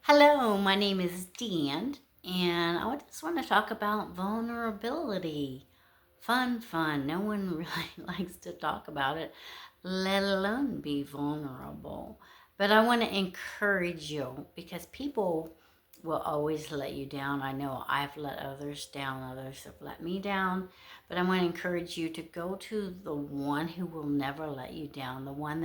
Hello, my name is Dan, and I just want to talk about vulnerability. Fun. No one really likes to talk about it, let alone be vulnerable. But I want to encourage you because people will always let you down. I know I've let others down, others have let me down, but I want to encourage you to go to the one who will never let you down, the one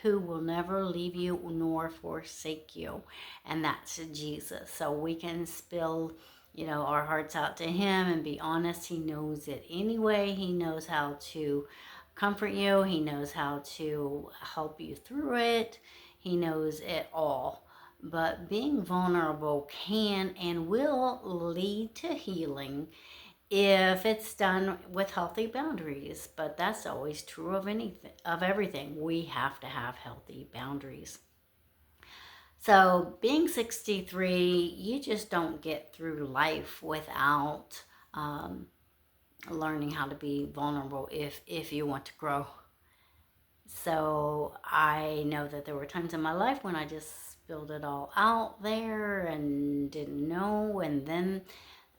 who will never leave you nor forsake you, and that's Jesus. So we can spill our hearts out to him and be honest. He knows it anyway. He knows how to comfort you. He knows how to help you through it. He knows it all. But being vulnerable can and will lead to healing if it's done with healthy boundaries. But that's always true of everything. We have to have healthy boundaries. So, being 63, you just don't get through life without um, learning how to be vulnerable if you want to grow. So, I know that there were times in my life when I just spilled it all out there and didn't know. And then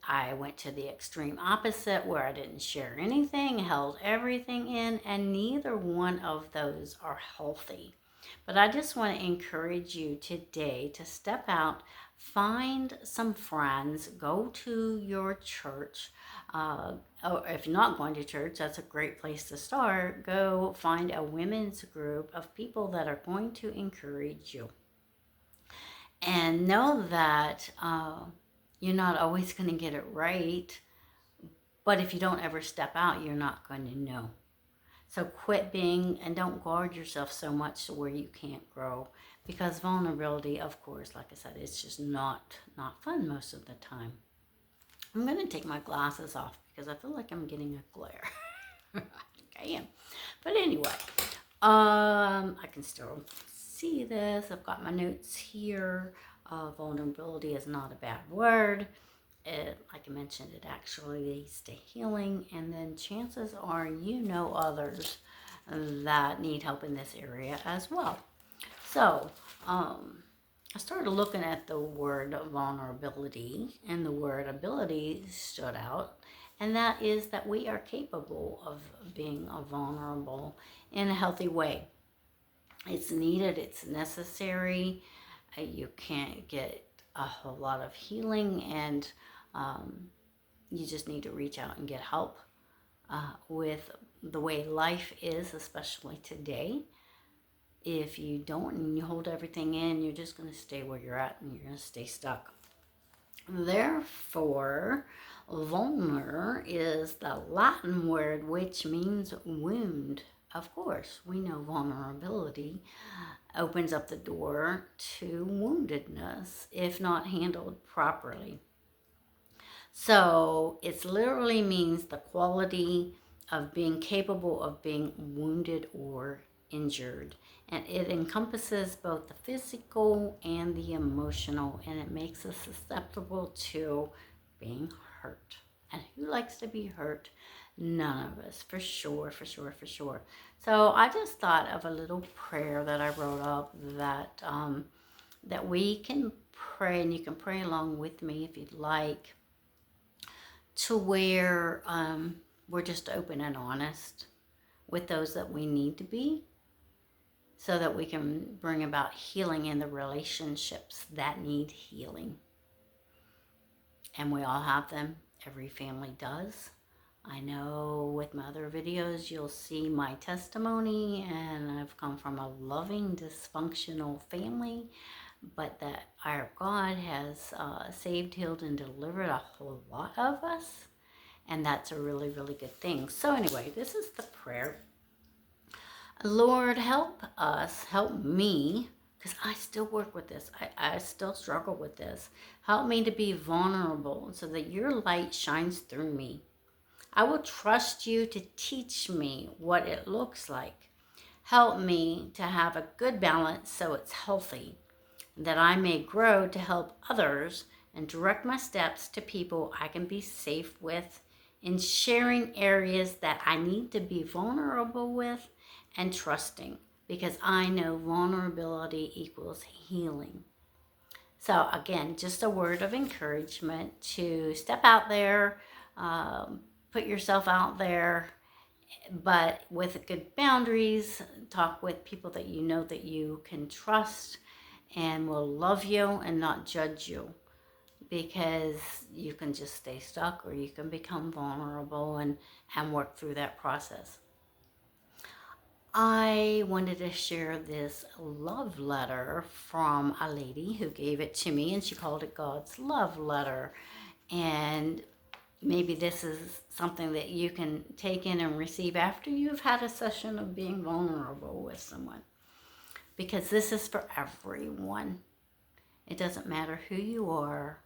I went to the extreme opposite where I didn't share anything, held everything in, and neither one of those are healthy. But I just want to encourage you today to step out, find some friends, go to your church. Or if you're not going to church, that's a great place to start. Go find a women's group of people that are going to encourage you. And know that you're not always going to get it right. But if you don't ever step out, you're not going to know. So quit being and don't guard yourself so much to where you can't grow, because vulnerability, of course, like I said, it's just not fun most of the time. I'm going to take my glasses off because I feel like I'm getting a glare. I think I am. But anyway, I can still see this. I've got my notes here. Vulnerability is not a bad word. Like I mentioned, it actually leads to healing, and then chances are others that need help in this area as well. So, I started looking at the word vulnerability, and the word ability stood out, and that is that we are capable of being vulnerable in a healthy way. It's needed, it's necessary. You can't get a whole lot of healing, and you just need to reach out and get help with the way life is, especially today. If you don't and you hold everything in, you're just going to stay where you're at and you're going to stay stuck. Therefore, vulner is the Latin word which means wound. Of course, we know vulnerability opens up the door to woundedness if not handled properly. So it literally means the quality of being capable of being wounded or injured. And it encompasses both the physical and the emotional, and it makes us susceptible to being hurt. And who likes to be hurt? None of us, for sure. So I just thought of a little prayer that I wrote up that we can pray, and you can pray along with me if you'd like, to where we're just open and honest with those that we need to be, so that we can bring about healing in the relationships that need healing. And we all have them. Every family does. I know with my other videos, you'll see my testimony, and I've come from a loving, dysfunctional family, but that our God has saved, healed, and delivered a whole lot of us. And that's a really, really good thing. So anyway, this is the prayer. Lord, help us, help me, because I still work with this. I still struggle with this. Help me to be vulnerable so that your light shines through me. I will trust you to teach me what it looks like. Help me to have a good balance so it's healthy, that I may grow to help others and direct my steps to people I can be safe with, in sharing areas that I need to be vulnerable with and trusting, because I know vulnerability equals healing. So again, just a word of encouragement to step out there, put yourself out there, but with good boundaries. Talk with people that you know that you can trust and will love you and not judge you, because you can just stay stuck or you can become vulnerable and work through that process. I wanted to share this love letter from a lady who gave it to me, and she called it God's love letter. And maybe this is something that you can take in and receive after you've had a session of being vulnerable with someone, because this is for everyone. It doesn't matter who you are,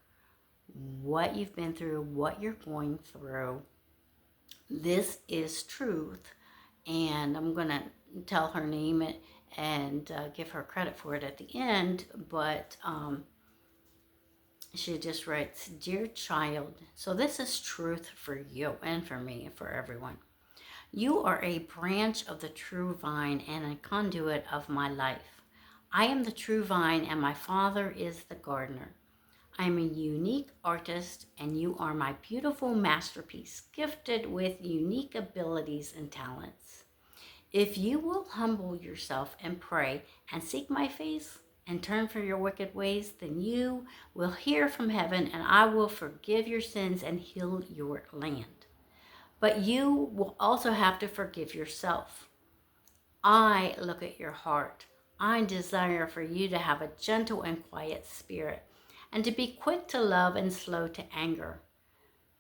what you've been through, what you're going through. This is truth. And I'm going to tell her name and give her credit for it at the end. But she just writes, "Dear child," so this is truth for you and for me and for everyone. "You are a branch of the true vine and a conduit of my life. I am the true vine and my Father is the gardener. I am a unique artist and you are my beautiful masterpiece, gifted with unique abilities and talents. If you will humble yourself and pray and seek my face and turn from your wicked ways, then you will hear from heaven and I will forgive your sins and heal your land. But you will also have to forgive yourself. I look at your heart. I desire for you to have a gentle and quiet spirit and to be quick to love and slow to anger.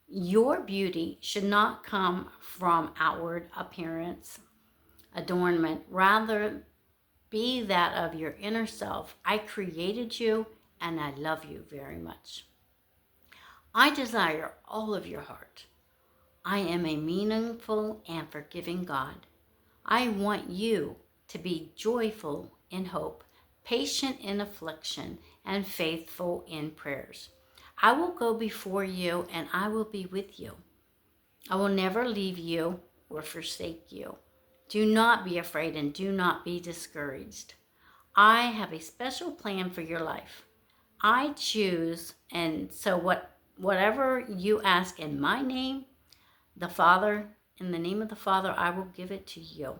Your beauty should not come from outward appearance, adornment, rather be that of your inner self. I created you and I love you very much. I desire all of your heart. I am a meaningful and forgiving God. I want you to be joyful in hope, patient in affliction, and faithful in prayers. I will go before you and I will be with you. I will never leave you or forsake you. Do not be afraid and do not be discouraged. I have a special plan for your life. I choose, and so whatever you ask in my name, the Father, in the name of the Father, I will give it to you.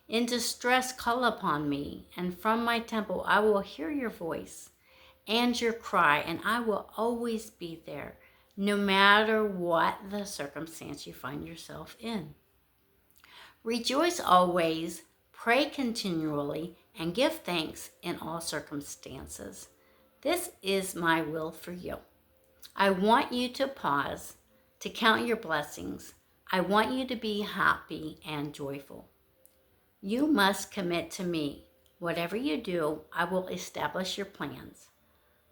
In distress, call upon me, and from my temple I will hear your voice and your cry, and I will always be there, no matter what the circumstance you find yourself in. Rejoice always, pray continually, and give thanks in all circumstances. This is my will for you. I want you to pause, to count your blessings. I want you to be happy and joyful. You must commit to me. Whatever you do, I will establish your plans.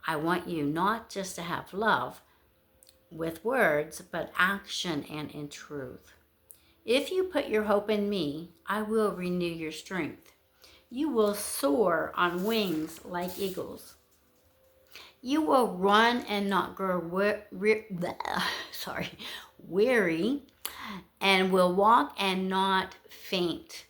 I want you not just to have love with words, but action and in truth. If you put your hope in me, I will renew your strength. You will soar on wings like eagles. You will run and not grow weary, and will walk and not faint.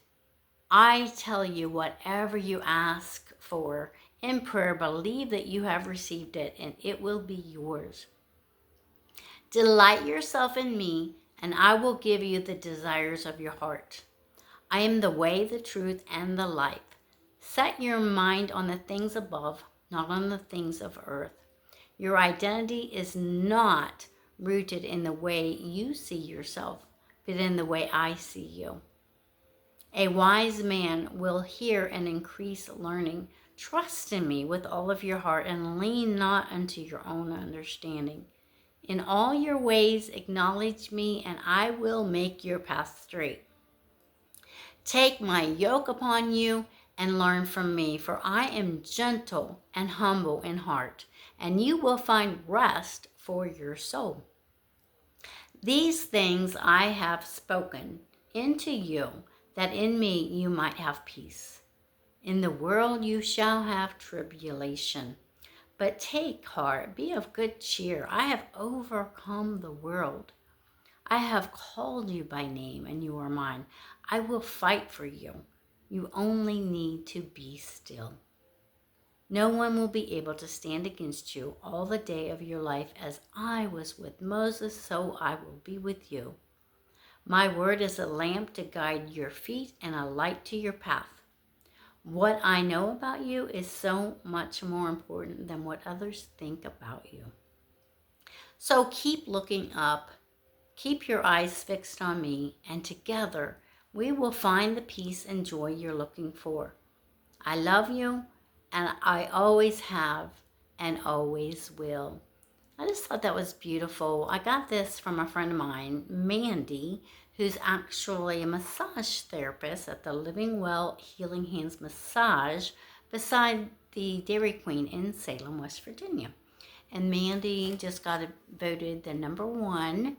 I tell you, whatever you ask for in prayer, believe that you have received it and it will be yours. Delight yourself in me, and I will give you the desires of your heart. I am the way, the truth, and the life. Set your mind on the things above, not on the things of earth. Your identity is not rooted in the way you see yourself, but in the way I see you. A wise man will hear and increase learning. Trust in me with all of your heart and lean not unto your own understanding. In all your ways acknowledge me, and I will make your path straight. Take my yoke upon you and learn from me, for I am gentle and humble in heart, and you will find rest for your soul. These things I have spoken into you, that in me you might have peace. In the world you shall have tribulation. But take heart, be of good cheer. I have overcome the world. I have called you by name, and you are mine. I will fight for you. You only need to be still. No one will be able to stand against you all the day of your life. As I was with Moses, so I will be with you. My word is a lamp to guide your feet and a light to your path. What I know about you is so much more important than what others think about you. So keep looking up, keep your eyes fixed on me, and together we will find the peace and joy you're looking for. I love you, and I always have and always will. I just thought that was beautiful. I got this from a friend of mine, Mandy, who's actually a massage therapist at the Living Well Healing Hands Massage beside the Dairy Queen in Salem, West Virginia. And Mandy just got voted the #1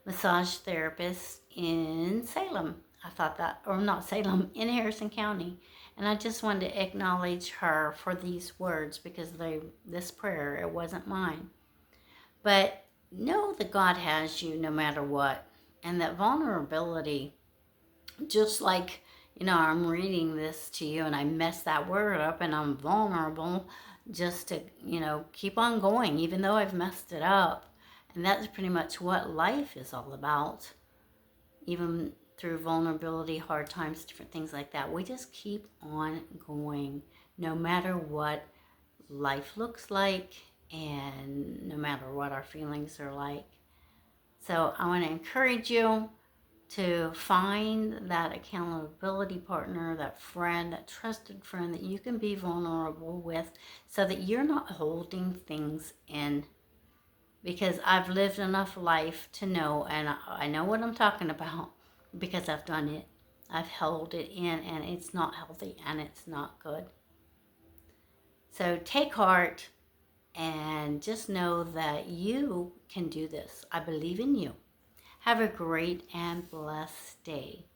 massage therapist in Salem. I thought that, or not Salem, in Harrison County. And I just wanted to acknowledge her for these words because this prayer, it wasn't mine. But know that God has you no matter what. And that vulnerability, just like, I'm reading this to you and I messed that word up and I'm vulnerable just to, keep on going, even though I've messed it up. And that's pretty much what life is all about. Even through vulnerability, hard times, different things like that. We just keep on going no matter what life looks like and no matter what our feelings are like. So I want to encourage you to find that accountability partner, that friend, that trusted friend that you can be vulnerable with so that you're not holding things in. Because I've lived enough life to know, and I know what I'm talking about because I've done it. I've held it in, and it's not healthy, and it's not good. So take heart and just know that you can do this. I believe in you. Have a great and blessed day.